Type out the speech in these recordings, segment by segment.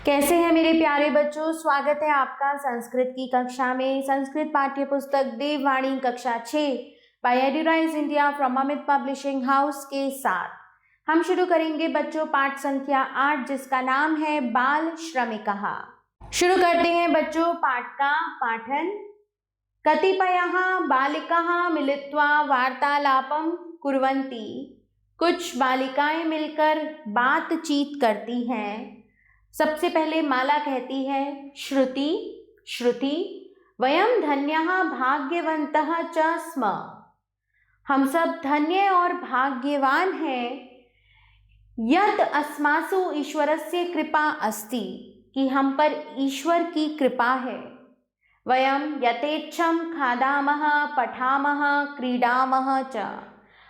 कैसे हैं मेरे प्यारे बच्चों। स्वागत है आपका संस्कृत की कक्षा में। संस्कृत पाठ्य पुस्तक देववाणी कक्षा 6 by Eduraise India from Amit publishing house के साथ हम शुरू करेंगे बच्चों पाठ संख्या 8 जिसका नाम है बाल श्रमिकः। शुरू करते हैं बच्चों पाठ का पाठन। कतिपयः बालिकाः मिलित्वा वार्तालापं कुर्वन्ति। कुछ बालिकाएं मिलकर बातचीत करती हैं। सबसे पहले माला कहती है श्रुति श्रुति वयम धन्यः भाग्यवन्तः च स्म। हम सब धन्य और भाग्यवान हैं। यत् अस्मासु ईश्वरस्य कृपा अस्ति कि हम पर ईश्वर की कृपा है। वयम यथेच्छं खादामः पठामः क्रीडामः च।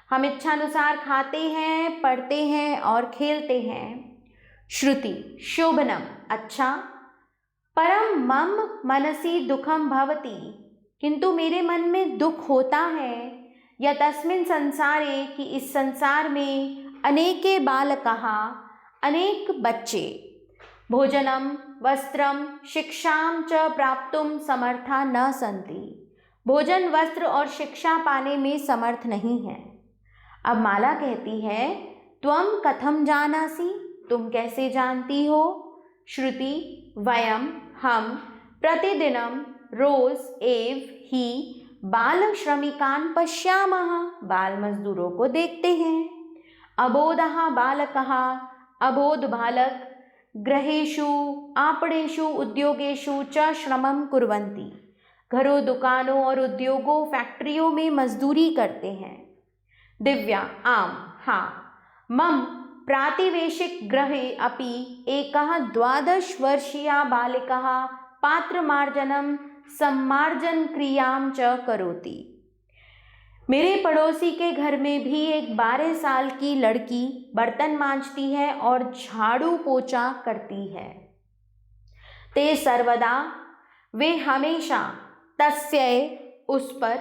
हम इच्छानुसार खाते हैं, पढ़ते हैं और खेलते हैं। श्रुति शोभनम अच्छा। परम मम मनसि दुखम भवति किंतु मेरे मन में दुख होता है। यतस्मिन् संसारे कि इस संसार में अनेके बालकाः अनेक बच्चे भोजनम वस्त्रम शिक्षां च प्राप्तुम समर्था न सन्ति। भोजन वस्त्र और शिक्षा पाने में समर्थ नहीं है। अब माला कहती है त्वं कथम जानासि तुम कैसे जानती हो। श्रुति वयम हम प्रतिदिनम रोज एव ही बाल श्रमिकान पश्यामः बाल मजदूरों को देखते हैं। अबोधः बालकः अबोध बालक गृहेषु आपणेषु उद्योगेषु च श्रमं कुर्वन्ति। घरों दुकानों और उद्योगों फैक्ट्रियों में मजदूरी करते हैं। दिव्या आम हाँ मम प्रातिवेशिक गृहे अपि एकः 12 वर्षीया बालिकः पात्रमार्जनं सम्मार्जन क्रियां च करोति। मेरे पड़ोसी के घर में भी एक 12 साल की लड़की बर्तन मांजती है और झाड़ू पोछा करती है। ते सर्वदा वे हमेशा तस्य उस पर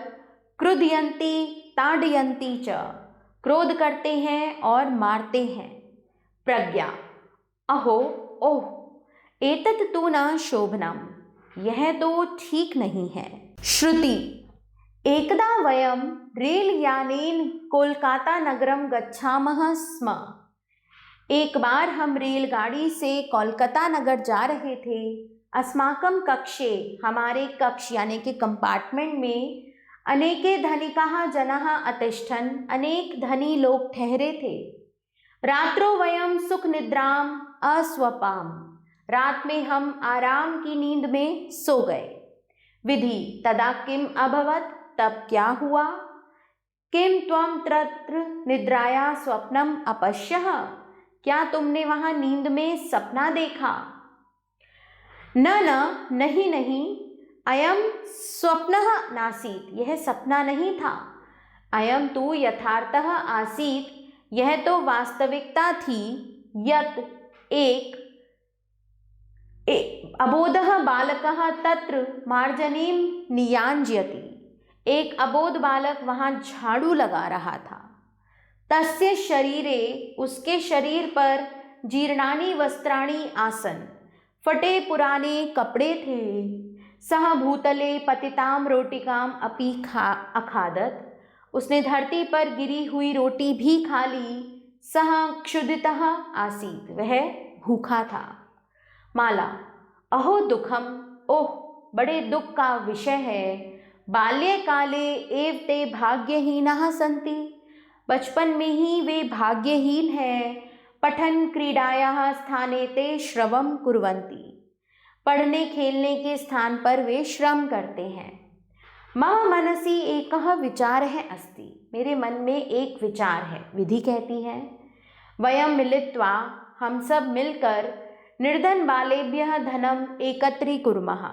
क्रुध्यन्ति ताडयन्ति च क्रोध करते हैं और मारते हैं। प्रज्ञा अहो ओह एतत् तु न शोभनम यह तो ठीक नहीं है। श्रुति एकदा वयम रेलयानेन कोलकाता नगरम गच्छामः स्म। एक बार हम रेलगाड़ी से कोलकाता नगर जा रहे थे। अस्माकं कक्षे हमारे कक्ष यानी कि कंपार्टमेंट में अनेके धनिकाः जनाः अतिष्ठन् अनेक धनी लोग ठहरे थे। रात्रो वयम सुख निद्राम अस्वपाम रात में हम आराम की नींद में सो गए। विधि तदा किम अभवत तब क्या हुआ। किम त्वं तत्र निद्राया स्वप्नम अपश्यः क्या तुमने वहां नींद में सपना देखा। न नहीं नहीं अयम स्वप्नः नासीत यह सपना नहीं था। अयम तु यथार्थः आसीत यह तो वास्तविकता थी। यत एक अबोधः बालकः तत्र मार्जनीं नियांजयति। एक अबोध बालक वहां झाड़ू लगा रहा था। तस्य शरीरे उसके शरीर पर जीर्णानि वस्त्राणि आसन फटे पुराने कपड़े थे। सह भूतले पतितां रोटिकां अपि अखादत उसने धरती पर गिरी हुई रोटी भी खा ली। सह क्षुधितः आसीत वह भूखा था। माला अहो दुखम ओह बड़े दुख का विषय है। बाल्यकाले एव ते भाग्यहीनाः सन्ति बचपन में ही वे भाग्यहीन हैं। पठन क्रीडायाः स्थाने ते श्रमं कुर्वन्ति पढ़ने खेलने के स्थान पर वे श्रम करते हैं। मम मनसि एकः विचारः अस्ति मेरे मन में एक विचार है। विधि कहती है वयम मिलित्वा हम सब मिलकर निर्धन बालेभ्यः धनम एकत्रीकुर्मः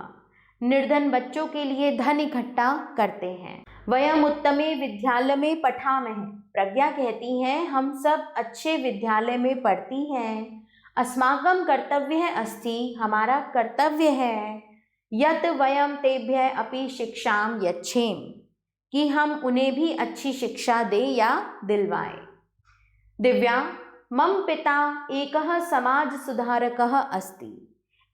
निर्धन बच्चों के लिए धन इकट्ठा करते हैं। वयम उत्तमे विद्यालय में पठामः प्रज्ञा कहती हैं हम सब अच्छे विद्यालय में पढ़ती हैं। अस्माकं कर्तव्यः अस्ति हमारा कर्तव्य है। यत वयम तेभ्यः अपि शिक्षां यच्छेम कि हम उन्हें भी अच्छी शिक्षा दें या दिलवाएं। दिव्या मम पिता एकः समाज सुधारकः अस्ति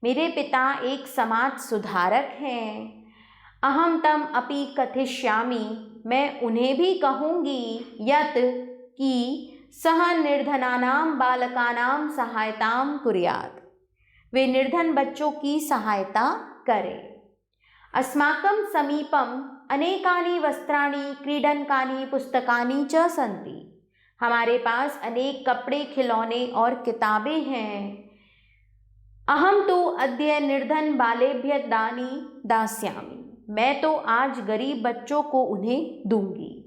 मेरे पिता एक समाज सुधारक हैं। अहम तम अपि कथिष्यामि, मैं उन्हें भी कहूँगी, यत् कि सह निर्धनानां बालकानां सहायतां कुर्यात्, वे निर्धन बच्चों की सहायता करें। अस्माकं समीपम अनेकानि वस्त्राणि क्रीडनकानि पुस्तकानि च सन्ति, हमारे पास अनेक कपड़े, खिलौने और किताबें हैं। अहम तो अद्य निर्धन बालेभ्य दानी दास्यामि, मैं तो आज गरीब बच्चों को उन्हें दूंगी।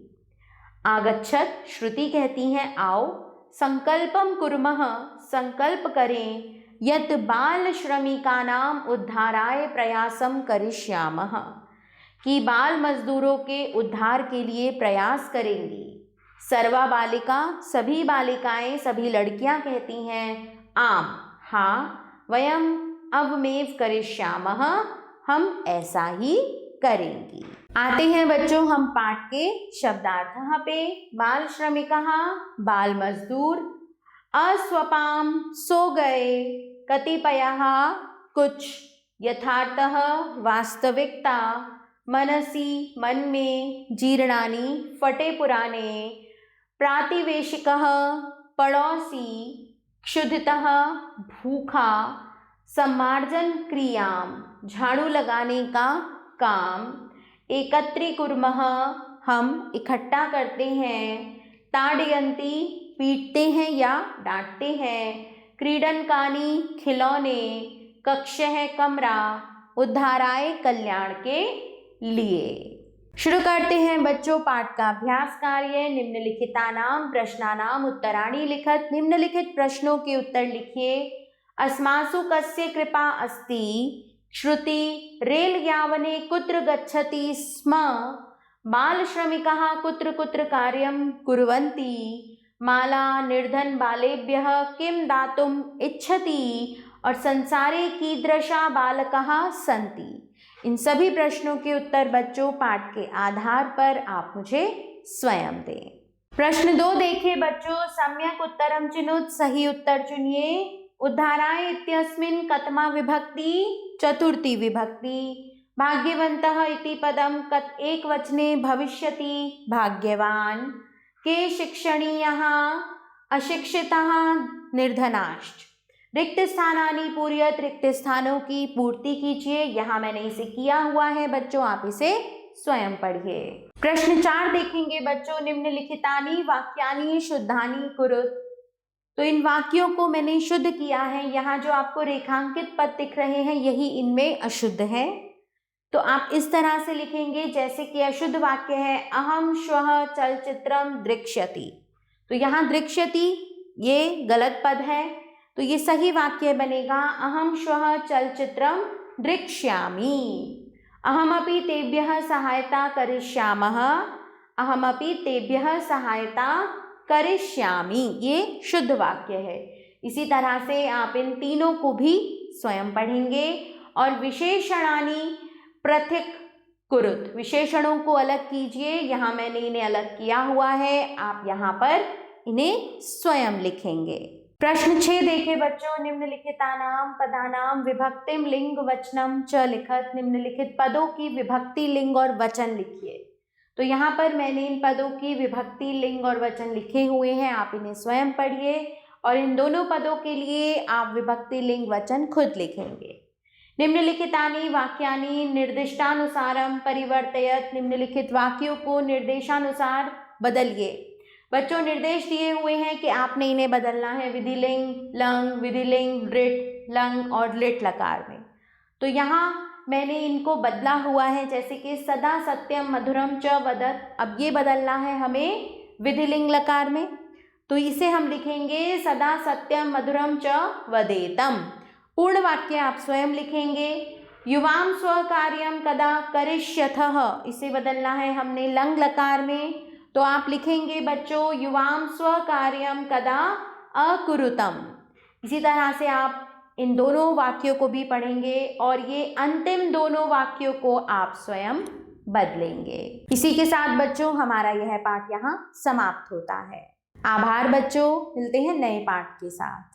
आगच्छत, श्रुति कहती हैं आओ। संकल्पम कुर्मः, संकल्प करें। यत् बाल श्रमिकानां उद्धाराय प्रयासम करिष्यामः, कि बाल मजदूरों के उद्धार के लिए प्रयास करेंगी। सर्वा बालिका, सभी बालिकाएं, सभी लड़कियां कहती हैं आम, हाँ। वयम अवमेव करिष्यामः, हम ऐसा ही करेंगी। आते हैं बच्चों हम पाठ के शब्दार्थ पे। बाल श्रमिकः, बाल मजदूर। अस्वपाम, सो गए। कतिपयः, कुछ। यथार्थः, वास्तविकता। मनसि, मन में। जीर्णानि, फटे पुराने। प्रातिवेशिकः, पड़ोसी। क्षुधितः, भूखा। सम्मार्जन क्रियाम, झाड़ू लगाने का काम। एकत्रीकुर्मः, हम इकट्ठा करते हैं। ताड़यन्ति, पीटते हैं या डांटते हैं। क्रीडनकानि, खिलौने। कक्षः, कमरा। उद्धाराय, कल्याण के लिए। शुरू करते हैं बच्चों पाठ का अभ्यास कार्य। निम्नलिखितानां प्रश्नानां उत्तराणि लिखत, निम्नलिखित प्रश्नों के उत्तर लिखिए। अस्मासु कस्य कृपा अस्ति? श्रुति, रेल यावने कुत्र गच्छति स्म? बालश्रमिकाः कुत्र कुत्र कार्यं कुर्वन्ति? माला, निर्धन बालेभ्यः किं दातुम् इच्छति? और संसारे कीदृशा बालकाः सन्ति? इन सभी प्रश्नों के उत्तर बच्चों पाठ के आधार पर आप मुझे स्वयं दें। प्रश्न 2 देखिए बच्चों। सम्यक उत्तरम चिनुत, सही उत्तर चुनिए। उद्धाराय इत्यस्मिन् कतमा विभक्ति? चतुर्थी विभक्ति। भाग्यवन्तः इति पदम कत एक वचने भविष्यति? भाग्यवान। के शिक्षणीयः? अशिक्षितः, निर्धनाश्च। रिक्त स्थानानि पूरयत, रिक्त स्थानों की पूर्ति कीजिए। यहाँ मैंने इसे किया हुआ है बच्चों, आप इसे स्वयं पढ़िए। प्रश्न 4 देखेंगे बच्चों। निम्नलिखितानि वाक्यानि शुद्धानि कुरुत, तो इन वाक्यों को मैंने शुद्ध किया है। यहाँ जो आपको रेखांकित पद दिख रहे हैं यही इनमें अशुद्ध है, तो आप इस तरह से लिखेंगे जैसे कि अशुद्ध वाक्य है अहम श्वः चलचित्रम दृक्ष्यति, तो यहाँ दृक्ष्यति ये गलत पद है, तो ये सही वाक्य बनेगा अहम श्वः चलचित्रम दृक्ष्यामि। अहमपि तेभ्यः सहायता करिष्यामः, अहमपि तेभ्यः सहायता करिष्यामि, ये शुद्ध वाक्य है। इसी तरह से आप इन तीनों को भी स्वयं पढ़ेंगे। और विशेषणानि पृथक् कुरुत, विशेषणों को अलग कीजिए। यहाँ मैंने इन्हें अलग किया हुआ है, आप यहाँ पर इन्हें स्वयं लिखेंगे। प्रश्न 6 देखें बच्चों। निम्नलिखितानां पदानां विभक्तिम लिंग वचनम च लिखत, निम्नलिखित पदों की विभक्ति, लिंग और वचन लिखिए। तो यहाँ पर मैंने इन पदों की विभक्ति, लिंग और वचन लिखे हुए हैं, आप इन्हें स्वयं पढ़िए। और इन दोनों पदों के लिए आप विभक्ति, लिंग, वचन खुद लिखेंगे। निम्नलिखितानि वाक्यानि निर्दिष्टानुसारम परिवर्तयत, निम्नलिखित वाक्यों को निर्देशानुसार बदलिए। बच्चों निर्देश दिए हुए हैं कि आपने इन्हें बदलना है विधिलिंग, लंग, विधिलिंग, लिट, लंग और लिट लकार में। तो यहाँ मैंने इनको बदला हुआ है, जैसे कि सदा सत्यम मधुरम च वदत, अब ये बदलना है हमें विधिलिंग लकार में, तो इसे हम लिखेंगे सदा सत्यम मधुरम च वदेतम। पूर्ण वाक्य आप स्वयं लिखेंगे। युवाम स्वकार्यम कदा करिष्यथः, इसे बदलना है हमने लंग लकार में, तो आप लिखेंगे बच्चों युवाम स्वकार्यम कदा अकुरुतम। इसी तरह से आप इन दोनों वाक्यों को भी पढ़ेंगे और ये अंतिम दोनों वाक्यों को आप स्वयं बदलेंगे। इसी के साथ बच्चों हमारा यह पाठ यहाँ समाप्त होता है। आभार बच्चों, मिलते हैं नए पाठ के साथ।